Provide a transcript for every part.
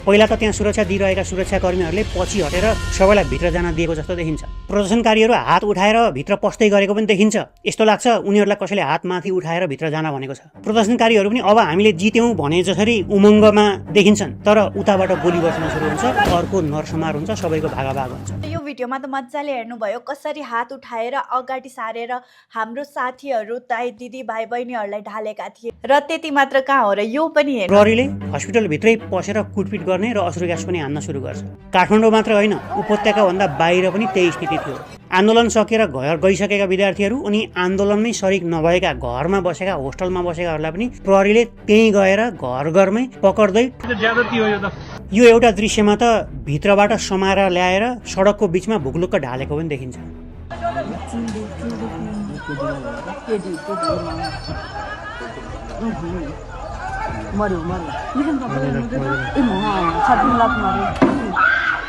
पहिला त त्यहाँ सुरक्षा दिइरहेका सुरक्षाकर्मीहरूले पछि हटेर सबैलाई भित्र जान दिएको जस्तो देखिन्छ। प्रदर्शनकारीहरू हात उठाएर भित्र पस्दै गरेको पनि देखिन्छ। यस्तो लाग्छ उनीहरूलाई कसैले हात माथि उठाएर भित्र जान भनेको छ। प्रदर्शनकारीहरू पनि अब हामीले जित्यौँ भने जसरी उमङ्गमा देखिन्छन्, तर उताबाट गोली बस्न सुरु हुन्छ, अर्को नरसंहार हुन्छ, सबैको भागाभाग हुन्छ। यो भिडियोमा त मजाले हेर्नुभयो कसरी हात उठाएर अगाडि सारेर हाम्रो साथीहरू दाइ दिदी भाइ बहिनीहरूलाई ढालेका थिए। र त्यति मात्र कहाँ हो र, यो पनि हेर्नु, प्रहरीले हस्पिटलभित्रै पसेर कुटपिट गर्ने र अश्रु ग्यास पनि हान्न सुरु गर्छ। काठमाडौँ मात्र होइन, उपत्यकाभन्दा बाहिर पनि त्यही स्थिति थियो। आन्दोलन सकेर घर गइसकेका विद्यार्थीहरू अनि आन्दोलनमै सरिक नभएका घरमा बसेका होस्टलमा बसेकाहरूलाई पनि प्रहरीले त्यहीँ गएर घर घरमै पकड्दै यो एउटा दृश्यमा त भित्रबाट समाएर ल्याएर सडकको बिचमा भुकलुक्क ढालेको पनि देखिन्छ।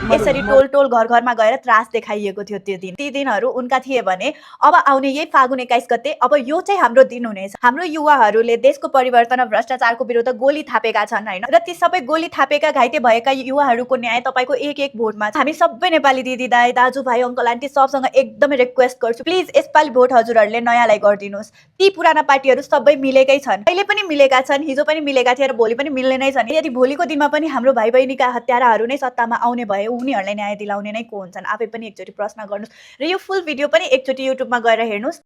यसरी टोल टोल घर घरमा गएर त्रास देखाइएको थियो त्यो दिन। ती दिनहरू उनका थिए भने अब आउने यही फागुन 21 गते अब यो चाहिँ हाम्रो दिन हुनेछ। हाम्रो युवाहरूले देशको परिवर्तन र भ्रष्टाचारको विरुद्ध गोली थापेका छन् हैन, र ती सबै गोली थापेका घाइते भएका युवाहरूको न्याय तपाईको एक एक भोटमा छ। हामी सबै नेपाली दिदी दाइ दाजुभाइ अङ्कल आन्टी सबसँग एकदमै रिक्वेस्ट गर्छु, प्लिज यसपालि भोट हजुरहरूले नयाँलाई गरिदिनुहोस्। ती पुराना पार्टीहरू सबै मिलेकै छन्, अहिले पनि मिलेका छन्, हिजो पनि मिलेका थिए र भोलि पनि मिल्ने नै छन्। यदि भोलिको दिनमा पनि हाम्रो भाइ बहिनीका हत्याराहरू नै सत्तामा आउने भए उनीहरूलाई न्याय दिलाउने नै को हुन्छन्? आफै पनि एकचोटि प्रश्न गर्नुहोस् र यो फुल भिडियो पनि एकचोटि युट्युबमा गएर हेर्नुहोस्।